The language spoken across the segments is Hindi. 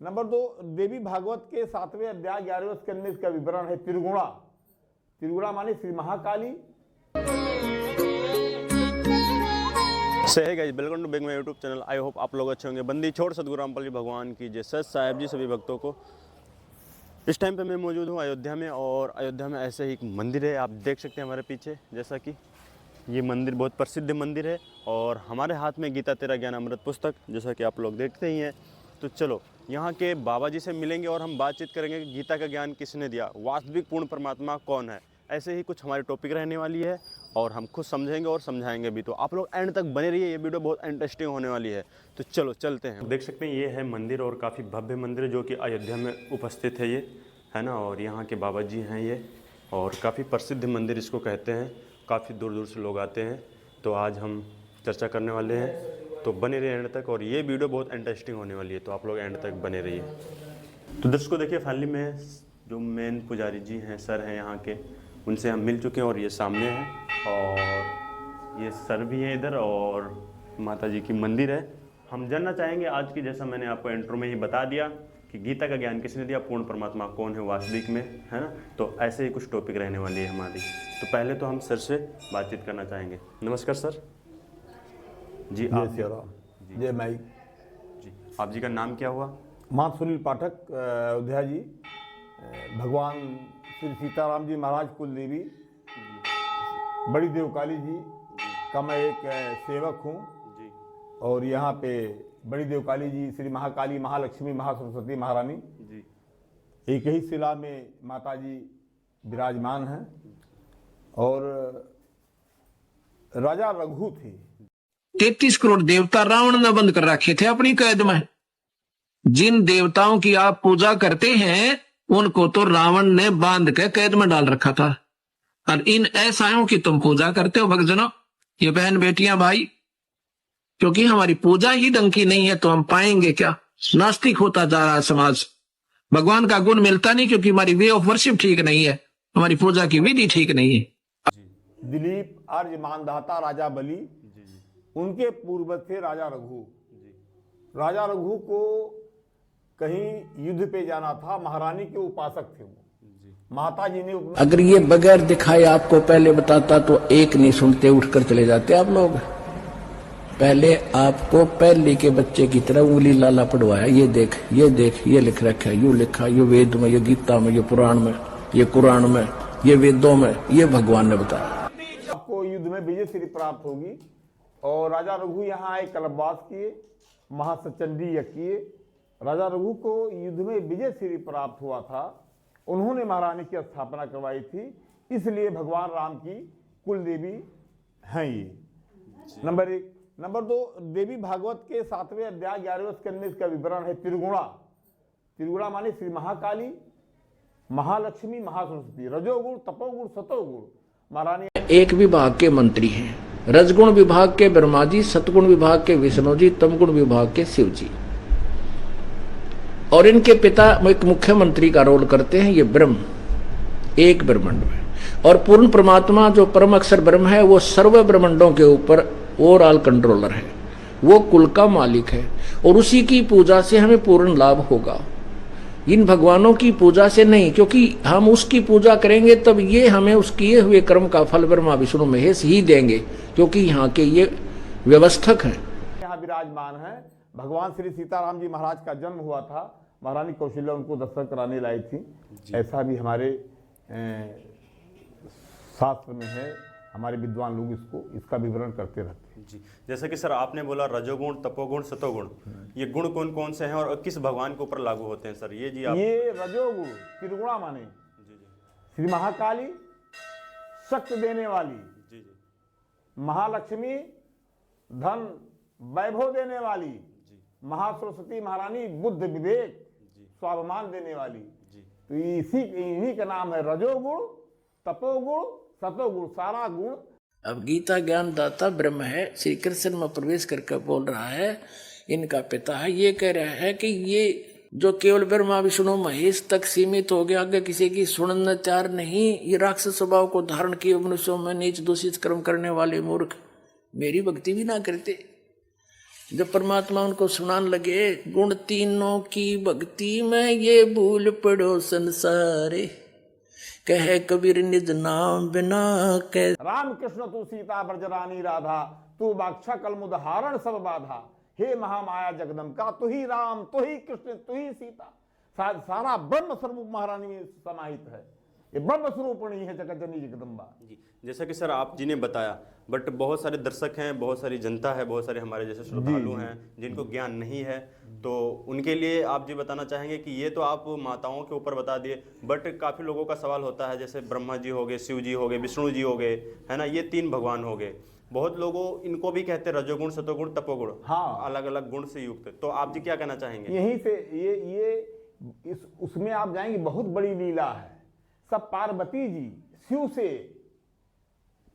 नंबर 2, देवी भागवत के 7वें अध्याय 11वें स्कंद में इसका विवरण है। त्रिगुणा, त्रिगुणा माने Shri Mahakali. Hey guys, welcome to back my YouTube channel. I hope आप लोग अच्छे होंगे। बंदी छोड़ सतगुरु रामपाल जी भगवान की जय। सच साहेब जी सभी भक्तों को। इस टाइम पे मैं मौजूद हूँ अयोध्या में, और अयोध्या में ऐसे ही एक मंदिर है, आप देख सकते हैं हमारे पीछे। जैसा कि ये मंदिर बहुत प्रसिद्ध मंदिर है, और हमारे हाथ में गीता तेरा ज्ञान अमृत पुस्तक, जैसा कि आप लोग देखते ही हैं। तो चलो यहाँ के बाबा जी से मिलेंगे और हम बातचीत करेंगे कि गीता का ज्ञान किसने दिया, वास्तविक पूर्ण परमात्मा कौन है। ऐसे ही कुछ हमारी टॉपिक रहने वाली है, और हम खुद समझेंगे और समझाएंगे भी। तो आप लोग एंड तक बने रहिए, ये वीडियो बहुत इंटरेस्टिंग होने वाली है। तो चलो चलते हैं। देख सकते हैं ये है मंदिर, और काफ़ी भव्य मंदिर है जो कि अयोध्या में उपस्थित है, ये है ना। और यहाँ के बाबा जी हैं ये, और काफ़ी प्रसिद्ध मंदिर इसको कहते हैं। काफ़ी दूर दूर से लोग आते हैं। तो आज हम चर्चा करने वाले हैं, तो बने रहिए एंड तक, और ये वीडियो बहुत इंटरेस्टिंग होने वाली है। तो आप लोग एंड तक बने रहिए। तो दर्शकों देखिए, फाइनली में जो मेन पुजारी जी हैं, सर हैं यहाँ के, उनसे हम मिल चुके हैं, और ये सामने हैं, और ये सर भी हैं इधर, और माता जी की मंदिर है। हम जानना चाहेंगे आज की, जैसा मैंने आपको इंट्रो में ही बता दिया, कि गीता का ज्ञान किसने दिया, पूर्ण परमात्मा कौन है वास्तविक में, है ना। तो ऐसे ही कुछ टॉपिक रहने वाली है हमारी। तो पहले तो हम सर से बातचीत करना चाहेंगे। नमस्कार सर जी। आप जय माई जी, आप जी का नाम क्या हुआ? मां सुनील पाठक, अयोध्या जी। भगवान श्री सीताराम जी महाराज कुल देवी बड़ी देवकाली जी का मैं एक सेवक हूँ। और यहाँ पे बड़ी देवकाली जी, श्री महाकाली, महालक्ष्मी, महासरस्वती, महारानी जी, एक ही शिला में माता जी विराजमान हैं। और राजा रघु थे। 33 करोड़ देवता रावण ने बंद कर रखे थे अपनी कैद में। जिन देवताओं की आप पूजा करते हैं उनको तो रावण ने बांध के कैद में डाल रखा था, और इन ऐसाओं की तुम पूजा करते हो भक्तजनों, ये बहन बेटियां भाई। क्योंकि हमारी पूजा ही ढंग की नहीं है तो हम पाएंगे क्या? नास्तिक होता जा रहा है समाज। भगवान का गुण मिलता नहीं क्योंकि हमारी वे ऑफ वर्शिप ठीक नहीं है, हमारी पूजा की विधि ठीक नहीं है। दिलीप, अर्ज, मानधाता, राजा बलि, उनके पूर्वज थे राजा रघु। राजा रघु को कहीं युद्ध पे जाना था, महारानी के उपासक थे वो। माता जी ने अगर ये बगैर दिखाए आपको पहले बताता तो एक नहीं सुनते, उठकर चले जाते आप लोग। पहले आपको पहले के बच्चे की तरह उंगली लाला पढ़वाया, ये देख, ये देख, ये लिख रखा है, यू लिखा, ये वेद में, ये गीता में, ये पुराण में, ये कुरान में, ये वेदों में, ये भगवान ने बताया। आपको युद्ध में विजय श्री प्राप्त होगी। और राजा रघु यहाँ आए, कल्पवास किए, महासचंडी यज्ञ किए। राजा रघु को युद्ध में विजय श्री प्राप्त हुआ था। उन्होंने महारानी की स्थापना करवाई थी, इसलिए भगवान राम की कुल देवी हैं ये। नंबर 1। नंबर 2, देवी भागवत के 7वें अध्याय 11वें स्कंद में इसका विवरण है। त्रिगुणा, त्रिगुणा माने श्री महाकाली, महालक्ष्मी, महासरस्वती। रजोगुण, तपोगुण, सतोगुण। महारानी एक विभाग के मंत्री हैं। रजगुण विभाग के ब्रह्मा जी, सतगुण विभाग के विष्णु जी, तमगुण विभाग के शिव जी, और इनके पिता एक मुख्यमंत्री का रोल करते हैं। ये ब्रह्म एक ब्रह्मांड में, और पूर्ण परमात्मा जो परम अक्षर ब्रह्म है वो सर्व ब्रह्मांडों के ऊपर ओवरऑल कंट्रोलर है, वो कुल का मालिक है, और उसी की पूजा से हमें पूर्ण लाभ होगा। इन भगवानों की पूजा से नहीं, क्योंकि हम उसकी पूजा करेंगे तब ये हमें उस किए हुए कर्म का फल ब्रह्मा विष्णु महेश ही देंगे, क्योंकि यहाँ के ये व्यवस्थक हैं। यहाँ विराजमान है। भगवान श्री सीताराम जी महाराज का जन्म हुआ था, महारानी कौशल्या उनको दर्शन कराने लाई थी। ऐसा भी हमारे शास्त्र में है, हमारे विद्वान लोग इसका विवरण करते रहते हैं जी। जैसा कि सर आपने बोला रजोगुण, तपोगुण, सतोगुण, ये गुण कौन कौन से हैं और किस भगवान के ऊपर लागू होते हैं सर? ये जी आप ये रजोगुण त्रिगुणा माने श्री महाकाली, शक्ति देने वाली, महालक्ष्मी, धन वैभव देने वाली, महासरस्वती महारानी, बुद्ध विवेक, स्वाभिमान देने वाली। तो इन्हीं का नाम है रजोगुण, तपोगुण, सतोगुण, सारा गुण। अब गीता ज्ञान दाता ब्रह्म है, श्री कृष्ण में प्रवेश करके बोल रहा है, इनका पिता है। ये कह रहा है कि ये जो केवल ब्रह्मा विष्णु महेश तक सीमित हो गया, आगे किसी की सुनने तैयार नहीं। ये राक्षस स्वभाव को धारण किए मनुष्यों में नीच दूषित कर्म करने वाले मूर्ख मेरी भक्ति भी ना करते। जब परमात्मा उनको सुनाने लगे, गुण तीनों की भक्ति में ये भूल पड़ो संसारे, कहे कबीर निज नाम बिना कै। राम कृष्ण तू सीता ब्रजरानी राधा, तू बाक्षा कलमुदहारण सब बाधा, हे महामाया जगदम्बिका, तू ही राम, तू ही कृष्ण, तू ही सीता। सारा ब्रह्म स्वरूप महारानी में समाहित है। ये ब्रह्म स्वरूपणी है जगत जननी जगदम्बा जी। जैसा कि सर आप जी ने बताया, बट बहुत सारे दर्शक हैं, बहुत सारी जनता है, बहुत सारे हमारे जैसे श्रद्धालु हैं जिनको ज्ञान नहीं है, तो उनके लिए आप जी बताना चाहेंगे कि ये तो आप माताओं के ऊपर बता दिए, बट काफ़ी लोगों का सवाल होता है, जैसे ब्रह्मा जी हो गए, शिव जी हो गए, विष्णु जी हो गए, है ना, ये 3 भगवान हो गए। बहुत लोगों इनको भी कहते हैं रजोगुण, सतोगुण, तपोगुण, हाँ, अलग अलग गुण से युक्त। तो आप जी क्या कहना चाहेंगे? यहीं से ये उसमें आप जाएंगे, बहुत बड़ी लीला है। सब पार्वती जी शिव से,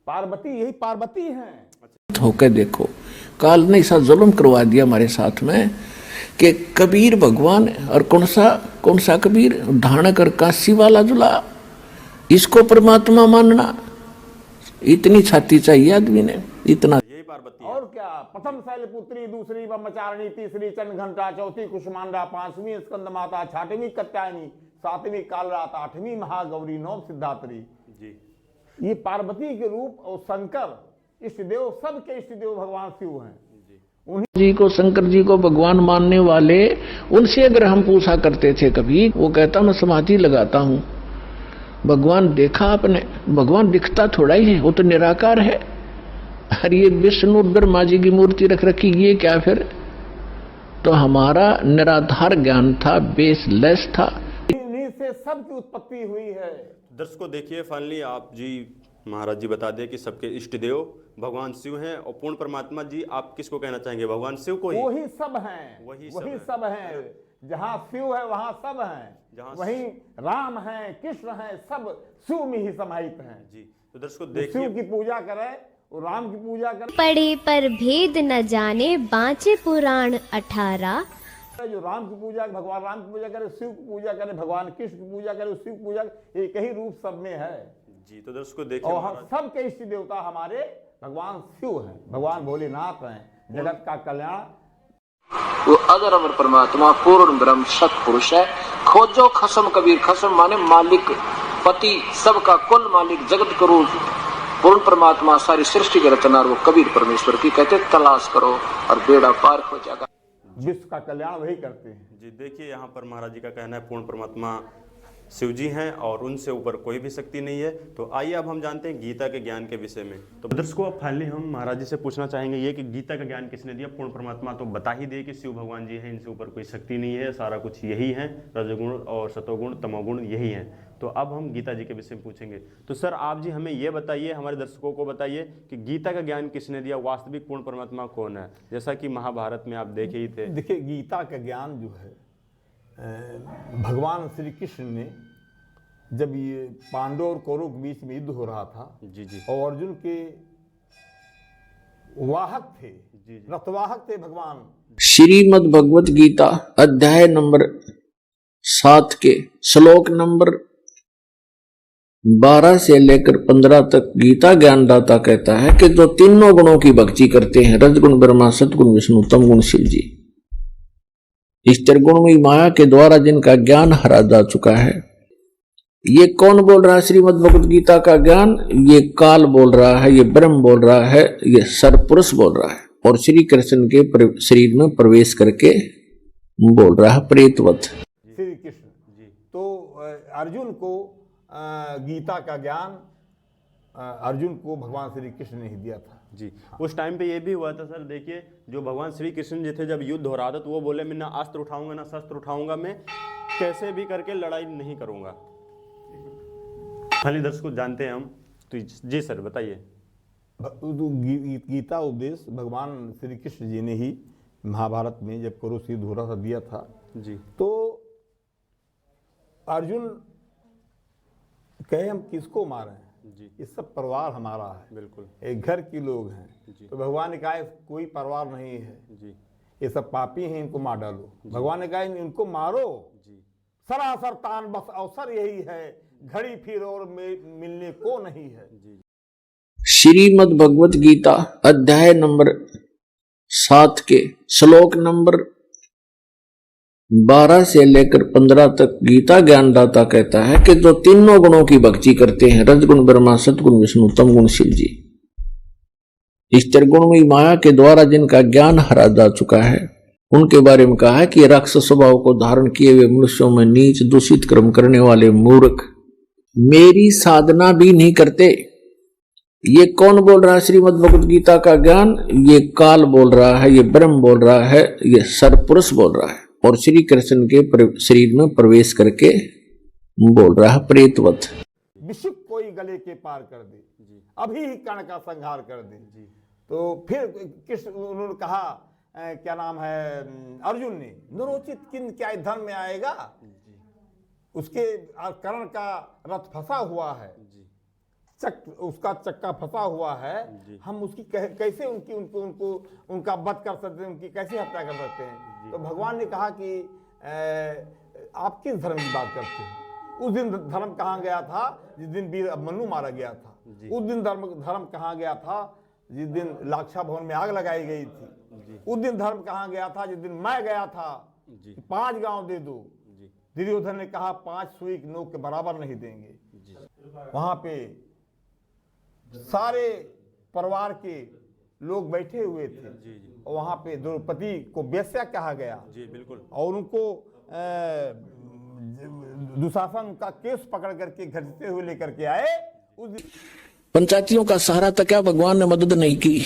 पार्वती यही पार्वती हैं। होकर देखो, काल ने ऐसा जुल्म करवा दिया हमारे साथ में कि कबीर भगवान, और कौन सा कबीर, ढाणक और काशी वाला जुला, इसको परमात्मा मानना, इतनी छाती चाहिए आदमी ने, इतना। यही पार्वती और क्या, प्रथम शैलपुत्री, दूसरी ब्रह्मचारिणी, तीसरी चंद्रघंटा, चौथी कुष्मांडा, 5वीं स्कंद माता, 6वीं कात्यायनी, 7वीं कालरात, 8वीं महागौरी, 9 सिद्धात्री जी। ये पार्वती के रूप। और शंकर इष्ट देव, सबके इष्ट देव भगवान शिव हैं। जी को, शंकर जी को भगवान मानने वाले, उनसे अगर हम पूछा करते थे कभी, वो कहता मैं समाधि लगाता हूं। भगवान देखा आपने? भगवान दिखता थोड़ा ही है, वो तो निराकार है। अरे ये विष्णु ब्रह्मा जी की मूर्ति रख रखी, ये क्या फिर? तो हमारा निराधार ज्ञान था, बेसलेस था। इन्हीं से सबकी उत्पत्ति हुई है। दर्शकों देखिए, फाइनली आप जी महाराज जी बता दें कि सबके इष्ट देव भगवान शिव हैं, और पूर्ण परमात्मा जी आप किसको कहना चाहेंगे? भगवान शिव को ही? वही सब हैं, वही सब हैं। जहाँ शिव है वहाँ सब हैं, वहीं राम हैं, कृष्ण हैं, सब शिव में ही समाहित हैं जी। तो दर्शकों देखिए, शिव की पूजा करें और राम की पूजा करें। पढ़े पर भेद न जाने, बाँचे पुराण 18। जो राम की पूजा, भगवान राम की पूजा करे, शिव की पूजा करे, भगवान कृष्ण की पूजा करे, शिव की पूजा, एक ही रूप सब में है जी। तो दर्शकों देखिए, और हम सबके इष्ट देवता हमारे भगवान शिव हैं, भगवान भोलेनाथ हैं, जगत का कल्याण। वो अजर अमर परमात्मा, पूर्ण ब्रह्म सतपुरुष है। खोजो खसम कबीर, खसम माने मालिक, पति, सबका कुल मालिक, जगत गुरु, पूर्ण परमात्मा, सारी सृष्टि के रचना, वो कबीर परमेश्वर की कहते, तलाश करो और बेड़ा पार हो जाएगा। विश्व का कल्याण वही करते हैं जी। देखिए यहाँ पर महाराज जी का कहना है पूर्ण परमात्मा शिव जी हैं और उनसे ऊपर कोई भी शक्ति नहीं है। तो आइए अब हम जानते हैं गीता के ज्ञान के विषय में। तो दर्शकों अब फाइनली हम महाराज जी से पूछना चाहेंगे ये कि गीता का ज्ञान किसने दिया? पूर्ण परमात्मा तो बता ही दिए कि शिव भगवान जी हैं, इनसे ऊपर कोई शक्ति नहीं है, सारा कुछ यही है, रजोगुण और सतोगुण तमोगुण यही हैं। तो अब हम गीता जी के विषय में पूछेंगे। तो सर आप जी हमें ये बताइए, हमारे दर्शकों को बताइए कि गीता का ज्ञान किसने दिया, वास्तविक पूर्ण परमात्मा कौन है? जैसा कि महाभारत में आप देखे ही थे। देखिए, गीता का ज्ञान जो है भगवान श्री कृष्ण ने, जब ये पांडव और कौरव के बीच में युद्ध हो रहा था जी जी, और अर्जुन के वाहक थे, जी जी, रथवाहक थे भगवान। श्रीमद् भगवत गीता अध्याय नंबर 7 के श्लोक नंबर 12 से लेकर 15 तक गीता ज्ञानदाता कहता है कि जो तीनों गुणों की भक्ति करते हैं, रजगुण ब्रह्मा, सतगुण विष्णु, तमगुण शिव जी, इस त्रिगुणमयी माया के द्वारा जिनका ज्ञान हरा जा चुका है। ये कौन बोल रहा है श्रीमद् भगवत गीता का ज्ञान? ये काल बोल रहा है, ये ब्रह्म बोल रहा है, ये सरपुरुष बोल रहा है, और श्री कृष्ण के शरीर में प्रवेश करके बोल रहा है प्रेतवत। श्री कृष्ण जी। तो अर्जुन को गीता का ज्ञान अर्जुन को भगवान श्री कृष्ण ने ही दिया था जी। उस टाइम पे ये भी हुआ था सर, देखिए जो भगवान श्री कृष्ण जी थे, जब युद्ध हो रहा था तो वो बोले मैं ना अस्त्र उठाऊंगा ना शस्त्र उठाऊंगा, मैं कैसे भी करके लड़ाई नहीं करूंगा। खाली दर्शकों जानते हैं हम। तो जी सर बताइए। गीता उपदेश भगवान श्री कृष्ण जी ने ही महाभारत में जब कौरव से युद्ध हो रहा था दिया था जी। तो अर्जुन कहे हम किसको मारें जी, ये सब परिवार हमारा है, बिल्कुल एक घर के लोग हैं जी। तो भगवान ने कहा कोई परिवार नहीं है, जी ये सब पापी हैं, इनको मार डालो। भगवान ने कहा इनको मारो जी, सरासर तान, बस अवसर यही है, घड़ी फिर और मिलने को नहीं है। श्रीमद् भगवत गीता अध्याय नंबर 7 के श्लोक नंबर 12 से लेकर 15 तक गीता ज्ञानदाता कहता है कि जो तीनों गुणों की भक्ति करते हैं, रजगुण ब्रह्मा, सतगुण विष्णु, तमगुण शिव जी, इस त्रिगुणमयी माया के द्वारा जिनका ज्ञान हरा जा चुका है, उनके बारे में कहा है कि राक्षस स्वभाव को धारण किए हुए मनुष्यों में नीच दूषित कर्म करने वाले मूर्ख मेरी साधना भी नहीं करते। ये कौन बोल रहा है? श्रीमद् भगवद गीता का ज्ञान ये काल बोल रहा है, ये ब्रह्म बोल रहा है, ये सरपुरुष बोल रहा है, और श्री कृष्ण के शरीर में प्रवेश करके बोल रहा है प्रेतवत। विषु कोई गले के पार कर दे, अभी ही कर्ण का संहार कर दे। तो फिर कृष्ण उन्होंने कहा क्या नाम है अर्जुन ने, नरोचित किन क्या धर्म में आएगा, उसके कर्ण का रथ फंसा हुआ है, उसका चक्का फंसा हुआ है, हम उसकी कैसे उनका वध कर सकते हैं, उनकी कैसे हत्या कर सकते हैं। तो भगवान ने कहा कि आप किस धर्म की बात करते हैं? उस दिन धर्म कहाँ गया था जिस दिन वीर अभिमन्यु मारा गया था? उस दिन धर्म कहाँ गया था जिस दिन लाक्षा भवन में आग लगाई गई थी? उस दिन धर्म कहाँ गया था जिस दिन मैं गया था कि 5 गांव दे दो? दुर्योधन ने कहा 5 सुई की नोक के बराबर नहीं देंगे। वहां पे सारे परिवार के लोग बैठे हुए थे और वहां पे द्रौपदी को वेश्या कहा गया। जी बिल्कुल। और उनको दुशासन का केस पकड़ करके घसीटते हुए लेकर के आए। उस पंचायतियों का सहारा तक क्या भगवान ने मदद नहीं की।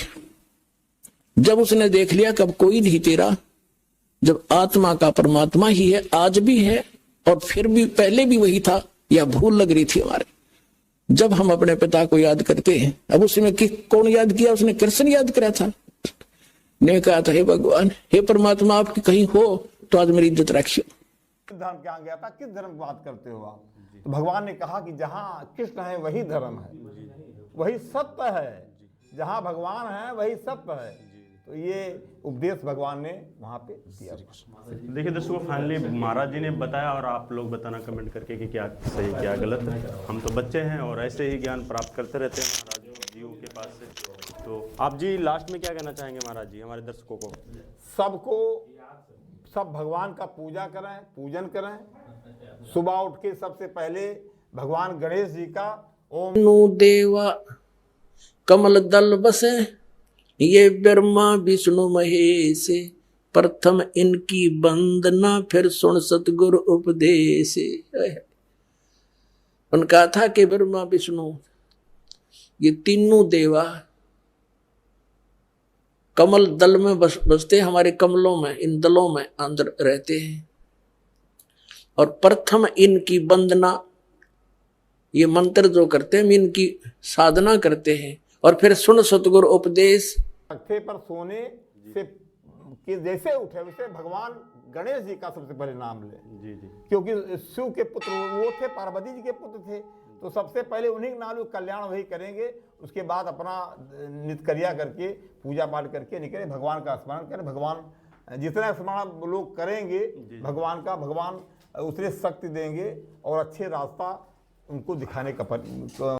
जब उसने देख लिया कब कोई नहीं तेरा, जब आत्मा का परमात्मा ही है, आज भी है और फिर भी पहले भी वही था, यह भूल लग रही थी हमारे। जब हम अपने पिता को याद करते हैं, अब उसमें कौन याद किया? उसने कृष्ण याद करा था, ने कहा था हे भगवान, हे परमात्मा, आपकी कहीं हो तो आज मेरी इज्जत रखियो। धर्म क्या गया था? किस धर्म की बात करते हो आप? तो भगवान ने कहा कि जहाँ कृष्ण है वही धर्म है, वही सत्य है। जहाँ भगवान है वही सत्य है। तो ये उपदेश भगवान ने वहाँ पे दिया। देखिए दोस्तों, फाइनली महाराज जी ने बताया और आप लोग बताना कमेंट करके कि क्या सही क्या गलत है। हम तो बच्चे हैं और ऐसे ही ज्ञान प्राप्त करते रहते हैं महाराज जीओ के पास से। तो आप जी लास्ट में क्या कहना चाहेंगे महाराज जी हमारे दर्शकों को? सब भगवान का पूजा करें, पूजन करें। सुबह उठ के सबसे पहले भगवान गणेश जी का ओम देवा कमल दल बसे, ये ब्रह्मा विष्णु महेश, प्रथम इनकी वंदना फिर सुन सतगुरु उपदेश। उनका था कि ब्रह्मा विष्णु ये तीनों देवा कमल दल में बसते, हमारे कमलों में, इन दलों में अंदर रहते हैं। और प्रथम इनकी वंदना, ये मंत्र जो करते हैं इनकी साधना करते हैं। और फिर सुन सतगुरु उपदेश। तख्ते पर सोने से कि जैसे उठे वैसे भगवान गणेश जी का सबसे पहले नाम ले। जी जी। क्योंकि शिव के पुत्र वो थे, पार्वती जी के पुत्र थे, तो सबसे पहले उन्हीं के नाम कल्याण वही करेंगे। उसके बाद अपना नित्यक्रिया करके पूजा पाठ करके निकले, भगवान का स्मरण करें। भगवान जितना स्मरण लोग करेंगे भगवान का, भगवान उतने शक्ति देंगे और अच्छे रास्ता उनको दिखाने का